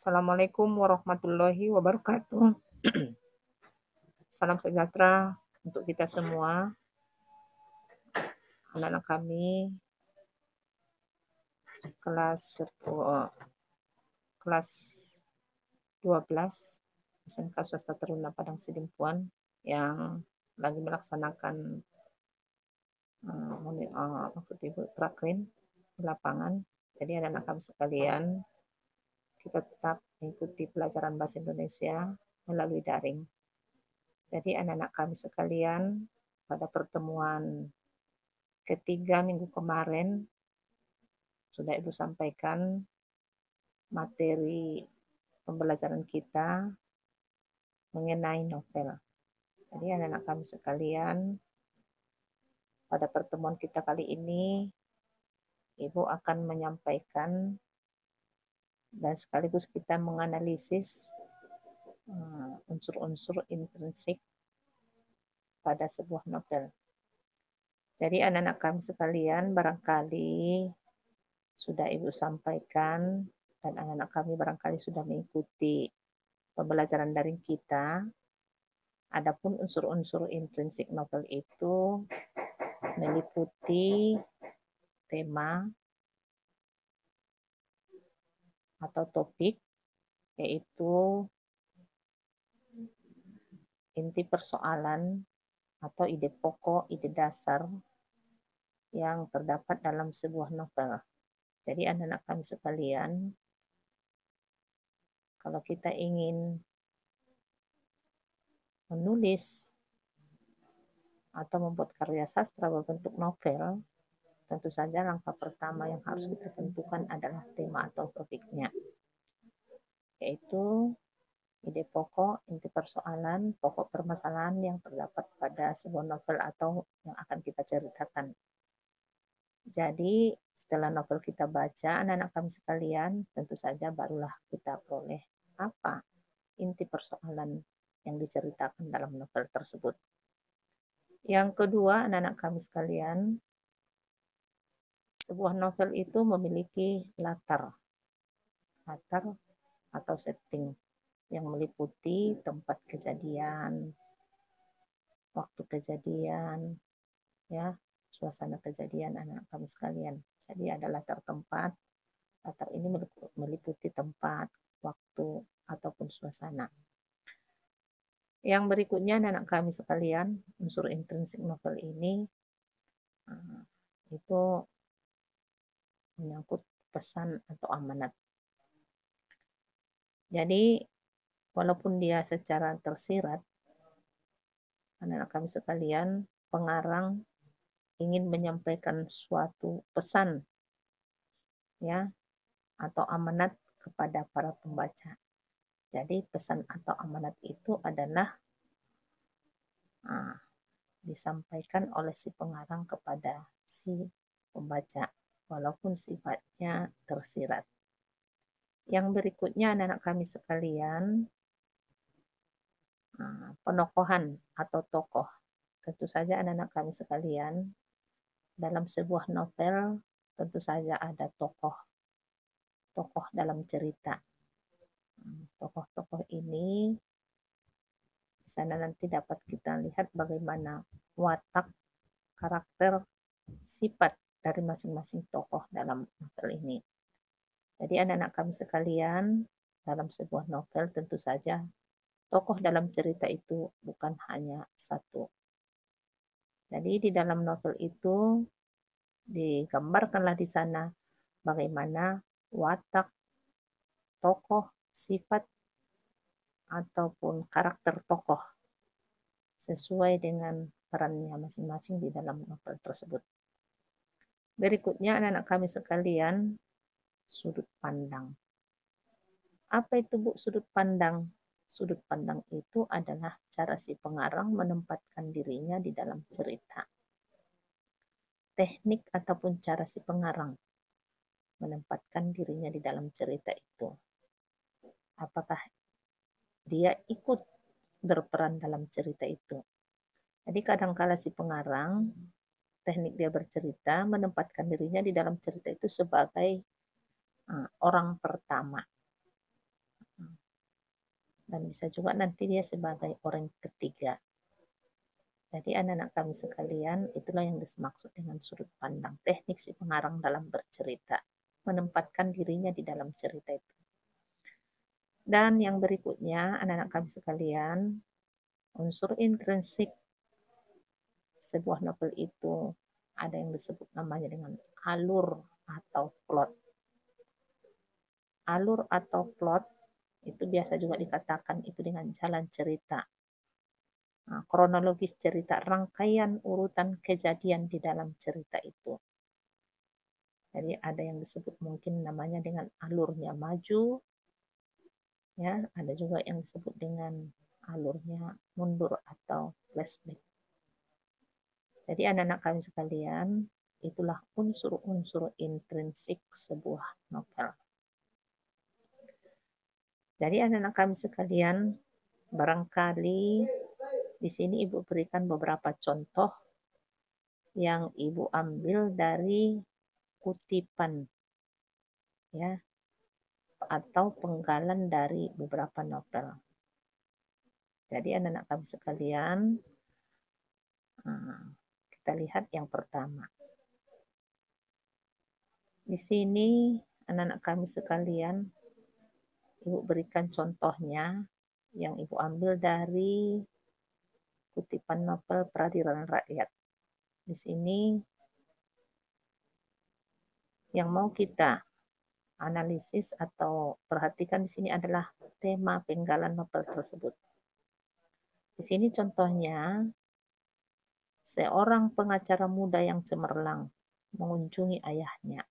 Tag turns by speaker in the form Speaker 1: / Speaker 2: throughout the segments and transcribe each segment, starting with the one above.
Speaker 1: Assalamualaikum warahmatullahi wabarakatuh. Salam sejahtera untuk kita semua, anak-anak kami kelas 12 SMK Swasta Taruna Padang Sidimpuan yang lagi melaksanakan maksud Ibu prakwin di lapangan. Jadi anak-anak kami sekalian, kita tetap mengikuti pelajaran bahasa Indonesia melalui daring. Jadi anak-anak kami sekalian, pada pertemuan ketiga minggu kemarin sudah Ibu sampaikan materi pembelajaran kita mengenai novel. Jadi anak-anak kami sekalian, pada pertemuan kita kali ini Ibu akan menyampaikan dan sekaligus kita menganalisis unsur-unsur intrinsik pada sebuah novel. Jadi anak-anak kami sekalian, barangkali sudah Ibu sampaikan dan anak-anak kami barangkali sudah mengikuti pembelajaran daring kita. Adapun unsur-unsur intrinsik novel itu meliputi tema atau topik, yaitu inti persoalan atau ide pokok, ide dasar yang terdapat dalam sebuah novel. Jadi anak-anak kami sekalian, kalau kita ingin menulis atau membuat karya sastra berbentuk novel, tentu saja langkah pertama yang harus kita tentukan adalah tema atau topiknya, yaitu ide pokok, inti persoalan, pokok permasalahan yang terdapat pada sebuah novel atau yang akan kita ceritakan. Jadi setelah novel kita baca, anak-anak kami sekalian, tentu saja barulah kita peroleh apa inti persoalan yang diceritakan dalam novel tersebut. Yang kedua, anak-anak kami sekalian, sebuah novel itu memiliki latar atau setting yang meliputi tempat kejadian, waktu kejadian, ya, suasana kejadian anak-anak kami sekalian. Jadi ada latar tempat, latar ini meliputi tempat, waktu, ataupun suasana. Yang berikutnya anak-anak kami sekalian, unsur intrinsik novel ini itu menyangkut pesan atau amanat. Jadi walaupun dia secara tersirat, anak-anak kami sekalian, pengarang ingin menyampaikan suatu pesan, ya, atau amanat kepada para pembaca. Jadi pesan atau amanat itu adalah disampaikan oleh si pengarang kepada si pembaca, walaupun sifatnya tersirat. Yang berikutnya anak-anak kami sekalian, penokohan atau tokoh. Tentu saja anak-anak kami sekalian, dalam sebuah novel tentu saja ada tokoh dalam cerita. Tokoh-tokoh ini di sana nanti dapat kita lihat bagaimana watak, karakter, sifat dari masing-masing tokoh dalam novel ini. Jadi anak-anak kami sekalian, dalam sebuah novel tentu saja tokoh dalam cerita itu bukan hanya satu. Jadi di dalam novel itu digambarkanlah di sana bagaimana watak, tokoh, sifat, ataupun karakter tokoh sesuai dengan perannya masing-masing di dalam novel tersebut. Berikutnya anak-anak kami sekalian, sudut pandang. Apa itu Bu sudut pandang? Sudut pandang itu adalah cara si pengarang menempatkan dirinya di dalam cerita. Teknik ataupun cara si pengarang menempatkan dirinya di dalam cerita itu. Apakah dia ikut berperan dalam cerita itu? Jadi kadangkala si pengarang, teknik dia bercerita menempatkan dirinya di dalam cerita itu sebagai orang pertama. dan bisa juga nanti dia sebagai orang ketiga. Jadi anak-anak kami sekalian, itulah yang dimaksud dengan sudut pandang teknik si pengarang dalam bercerita, menempatkan dirinya di dalam cerita itu. Dan yang berikutnya, anak-anak kami sekalian, unsur intrinsik sebuah novel itu ada yang disebut namanya dengan alur atau plot. Alur atau plot itu biasa juga dikatakan itu dengan jalan cerita. Nah, kronologis cerita, rangkaian urutan kejadian di dalam cerita itu. Jadi ada yang disebut mungkin namanya dengan alurnya maju, ya, ada juga yang disebut dengan alurnya mundur atau flashback. Jadi anak-anak kami sekalian, itulah unsur-unsur intrinsik sebuah novel. Jadi anak-anak kami sekalian, barangkali di sini Ibu berikan beberapa contoh yang Ibu ambil dari kutipan, ya, atau penggalan dari beberapa novel. Jadi anak-anak kami sekalian, kita lihat yang pertama. Di sini anak-anak kami sekalian, Ibu berikan contohnya yang Ibu ambil dari kutipan novel Peradilan Rakyat. Di sini yang mau kita analisis atau perhatikan di sini adalah tema penggalan novel tersebut. Di sini contohnya, seorang pengacara muda yang cemerlang mengunjungi ayahnya,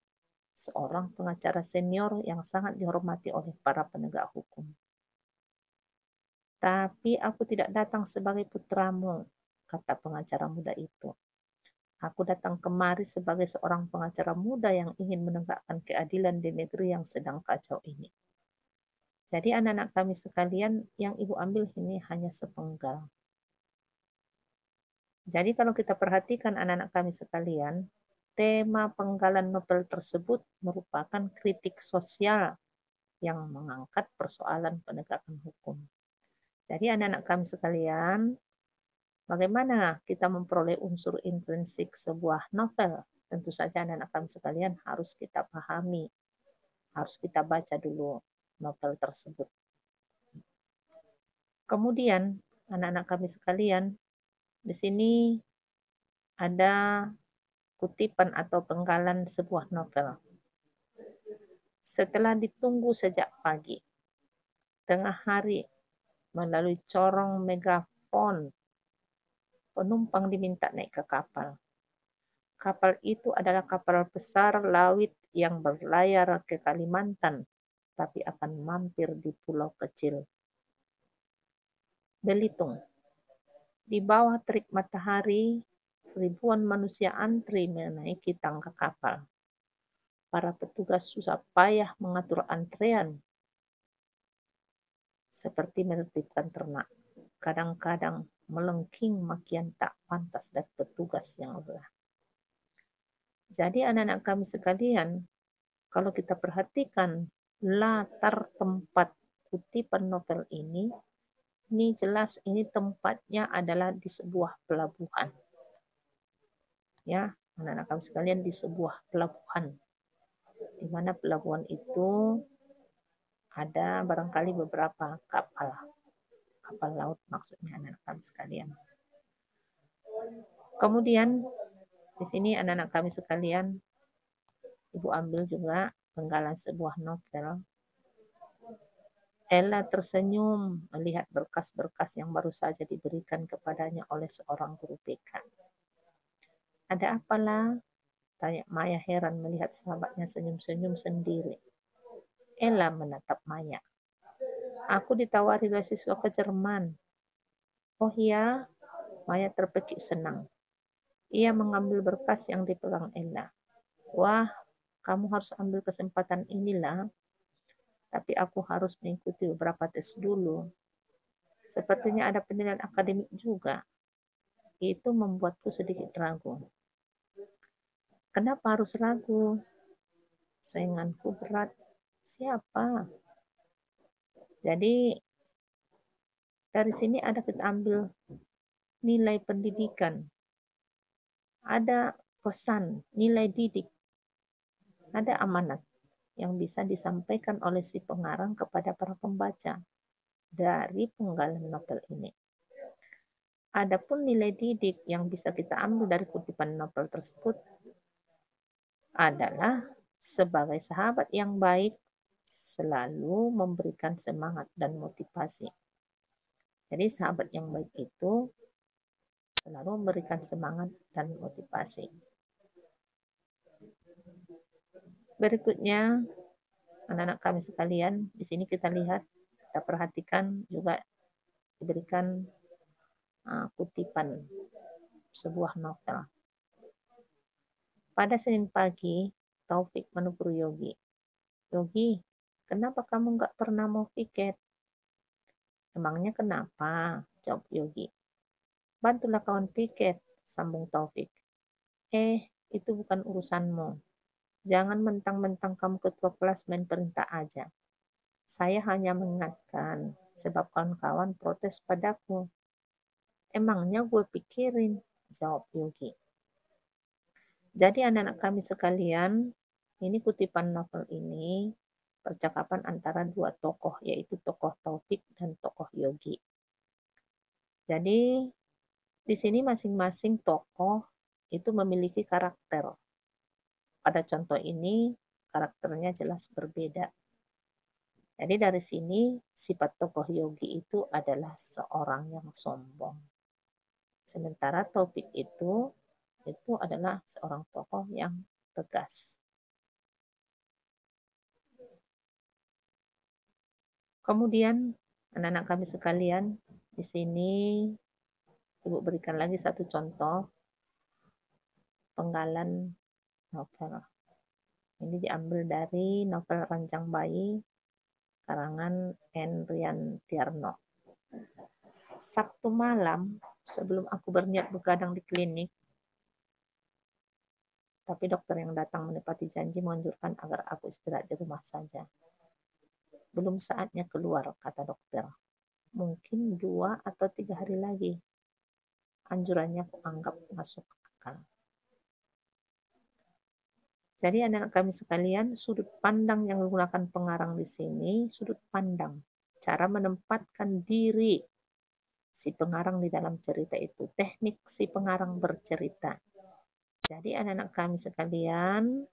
Speaker 1: seorang pengacara senior yang sangat dihormati oleh para penegak hukum. Tapi aku tidak datang sebagai putramu, kata pengacara muda itu. Aku datang kemari sebagai seorang pengacara muda yang ingin menegakkan keadilan di negeri yang sedang kacau ini. Jadi anak-anak kami sekalian, yang Ibu ambil ini hanya sepenggal. Jadi kalau kita perhatikan anak-anak kami sekalian, tema penggalan novel tersebut merupakan kritik sosial yang mengangkat persoalan penegakan hukum. Jadi anak-anak kami sekalian, bagaimana kita memperoleh unsur intrinsik sebuah novel? Tentu saja anak-anak kami sekalian harus kita pahami, harus kita baca dulu novel tersebut. Kemudian anak-anak kami sekalian, di sini ada kutipan atau penggalan sebuah novel. Setelah ditunggu sejak pagi, tengah hari, melalui corong megafon, penumpang diminta naik ke kapal. Kapal itu adalah kapal besar laut yang berlayar ke Kalimantan, tapi akan mampir di pulau kecil Belitung. Di bawah terik matahari, ribuan manusia antri menaiki tangga kapal. Para petugas susah payah mengatur antrean, seperti menertibkan ternak. Kadang-kadang melengking makian tak pantas dari petugas yang lelah. Jadi anak-anak kami sekalian, kalau kita perhatikan latar tempat kutipan novel ini jelas ini tempatnya adalah di sebuah pelabuhan. Ya, anak-anak kami sekalian, di sebuah pelabuhan. Di mana pelabuhan itu ada barangkali beberapa kapal laut maksudnya anak-anak kami sekalian. Kemudian di sini anak-anak kami sekalian, Ibu ambil juga penggalan sebuah novel. Ella tersenyum melihat berkas-berkas yang baru saja diberikan kepadanya oleh seorang guru BK. Ada apalah? Tanya Maya heran melihat sahabatnya senyum-senyum sendiri. Ella menatap Maya. Aku ditawari beasiswa ke Jerman. Oh iya? Maya terpekik senang. Ia mengambil berkas yang dipegang Ella. Wah, kamu harus ambil kesempatan inilah. Tapi aku harus mengikuti beberapa tes dulu. Sepertinya ada penilaian akademik juga. Itu membuatku sedikit ragu. Kenapa harus ragu? Sainganku berat. Siapa? Jadi Dari sini ada kita ambil nilai pendidikan, ada pesan, nilai didik, ada amanat yang bisa disampaikan oleh si pengarang kepada para pembaca dari penggalan novel ini. Adapun nilai didik yang bisa kita ambil dari kutipan novel tersebut adalah sebagai sahabat yang baik selalu memberikan semangat dan motivasi. Jadi sahabat yang baik itu selalu memberikan semangat dan motivasi. Berikutnya, anak-anak kami sekalian, di sini kita lihat, kita perhatikan juga diberikan kutipan sebuah novel. Pada Senin pagi, Taufik menegur Yogi. Yogi, kenapa kamu nggak pernah mau piket? Emangnya kenapa? Jawab Yogi. Bantulah kawan piket, sambung Taufik. Itu bukan urusanmu. Jangan mentang-mentang kamu ketua kelas main perintah aja. Saya hanya mengingatkan, sebab kawan-kawan protes padaku. Emangnya gue pikirin, jawab Yogi. Jadi anak-anak kami sekalian, ini kutipan novel ini percakapan antara dua tokoh, yaitu tokoh Taufik dan tokoh Yogi. Jadi di sini masing-masing tokoh itu memiliki karakter. Pada contoh ini karakternya jelas berbeda. Jadi dari sini sifat tokoh Yogi itu adalah seorang yang sombong. Sementara Taufik itu adalah seorang tokoh yang tegas. Kemudian anak-anak kami sekalian, di sini Ibu berikan lagi satu contoh penggalan novel. Ini diambil dari novel Ranjang Bayi karangan Enrian Tiarno. Sabtu malam, sebelum aku berniat begadang di klinik, tapi dokter yang datang menepati janji menganjurkan agar aku istirahat di rumah saja. Belum saatnya keluar, kata dokter. Mungkin 2 atau 3 hari lagi. Anjurannya aku anggap masuk akal. Jadi anak-anak kami sekalian, sudut pandang yang digunakan pengarang di sini, sudut pandang, cara menempatkan diri si pengarang di dalam cerita itu, teknik si pengarang bercerita. Jadi anak-anak kami sekalian,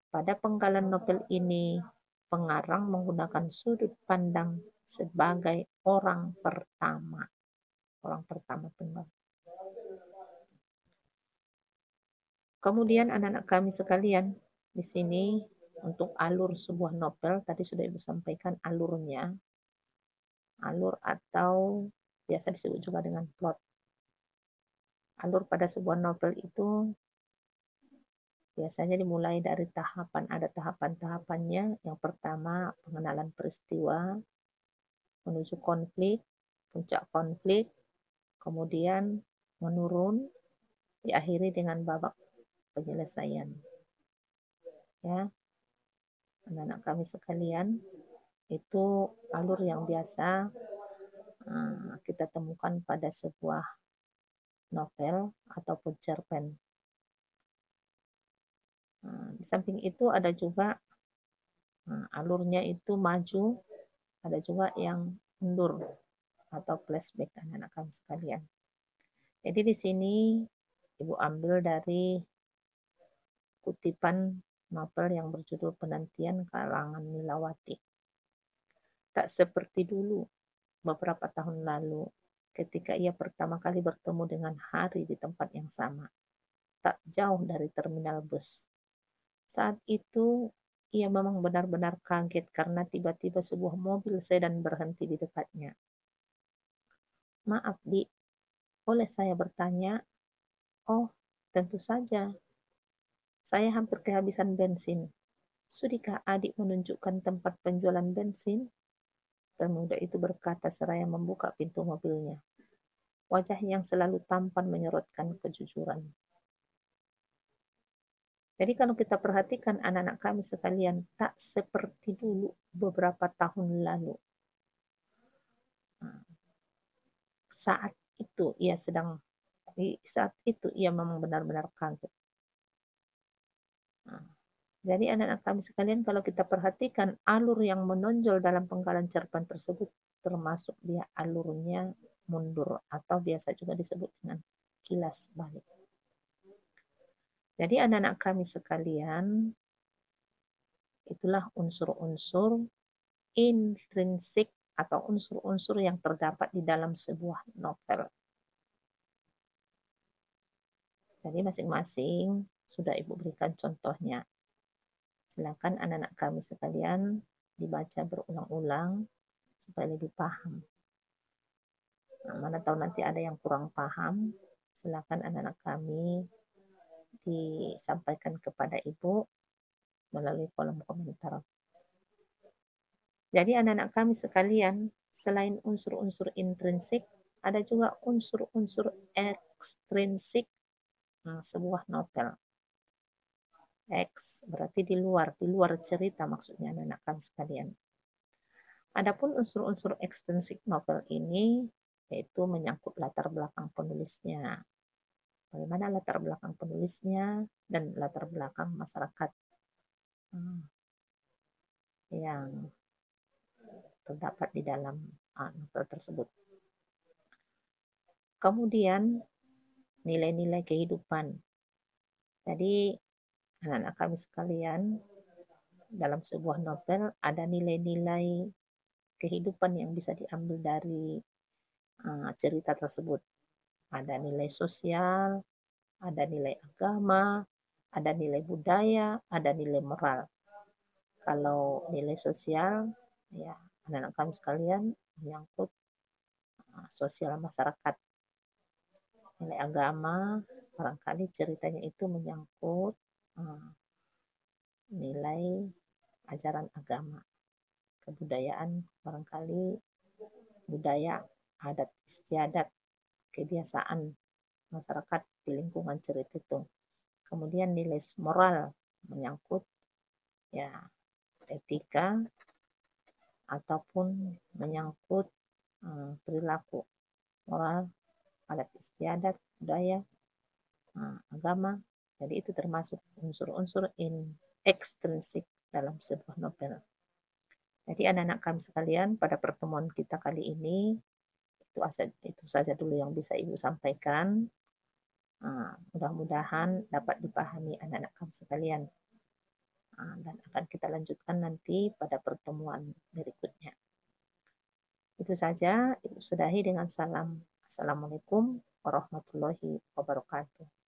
Speaker 1: pada penggalan novel ini, pengarang menggunakan sudut pandang sebagai orang pertama. Orang pertama penggal. Kemudian anak-anak kami sekalian, di sini untuk alur sebuah novel, tadi sudah Ibu sampaikan alurnya. Alur atau biasa disebut juga dengan plot. Alur pada sebuah novel itu biasanya dimulai dari tahapan, ada tahapan-tahapannya. Yang pertama, pengenalan peristiwa, menuju konflik, puncak konflik, kemudian menurun, diakhiri dengan babak penyelesaian. Ya, anak-anak kami sekalian, itu alur yang biasa kita temukan pada sebuah novel ataupun cerpen. Di samping itu ada juga alurnya itu maju, ada juga yang mundur atau flashback anak-anak kami sekalian. Jadi di sini Ibu ambil dari kutipan novel yang berjudul Penantian karangan Milawati. Tak seperti dulu, beberapa tahun lalu, ketika ia pertama kali bertemu dengan Hari di tempat yang sama, tak jauh dari terminal bus. Saat itu, ia memang benar-benar kaget karena tiba-tiba sebuah mobil sedan berhenti di dekatnya. Maaf, Di, boleh saya bertanya? Oh, tentu saja. Saya hampir kehabisan bensin. Sudikah adik menunjukkan tempat penjualan bensin? Pemuda itu berkata seraya membuka pintu mobilnya. Wajah yang selalu tampan menyorotkan kejujuran. Jadi kalau kita perhatikan anak-anak kami sekalian, tak seperti dulu beberapa tahun lalu. saat itu ia memang benar-benar kaget. Nah, jadi anak-anak kami sekalian, kalau kita perhatikan alur yang menonjol dalam penggalan cerpen tersebut, termasuk dia alurnya mundur atau biasa juga disebut dengan kilas balik. Jadi anak-anak kami sekalian, itulah unsur-unsur intrinsik atau unsur-unsur yang terdapat di dalam sebuah novel. Jadi masing-masing sudah Ibu berikan contohnya. Silakan anak-anak kami sekalian dibaca berulang-ulang supaya lebih paham. Nah, mana tahu nanti ada yang kurang paham, silakan anak-anak kami disampaikan kepada Ibu melalui kolom komentar. Jadi anak-anak kami sekalian, selain unsur-unsur intrinsik, ada juga unsur-unsur ekstrinsik sebuah novel. X berarti di luar cerita maksudnya anak-anak kami sekalian. Adapun unsur-unsur ekstrinsik novel ini yaitu menyangkut latar belakang penulisnya. Bagaimana latar belakang penulisnya dan latar belakang masyarakat yang terdapat di dalam novel tersebut. Kemudian nilai-nilai kehidupan. Jadi anak-anak kami sekalian, dalam sebuah novel ada nilai-nilai kehidupan yang bisa diambil dari cerita tersebut. Ada nilai sosial, ada nilai agama, ada nilai budaya, ada nilai moral. Kalau nilai sosial, ya anak-anak kami sekalian menyangkut sosial masyarakat. Nilai agama, barangkali ceritanya itu menyangkut nilai ajaran agama. Kebudayaan, barangkali budaya, adat istiadat, kebiasaan masyarakat di lingkungan cerita itu. Kemudian nilai moral menyangkut ya etika ataupun menyangkut perilaku moral, adat istiadat, budaya, agama. Jadi itu termasuk unsur-unsur ekstrinsik dalam sebuah novel. Jadi anak-anak kami sekalian, pada pertemuan kita kali ini itu saja dulu yang bisa Ibu sampaikan. Mudah-mudahan dapat dipahami anak-anak kami sekalian. Dan akan kita lanjutkan nanti pada pertemuan berikutnya. Itu saja, Ibu sudahi dengan salam. Assalamualaikum warahmatullahi wabarakatuh.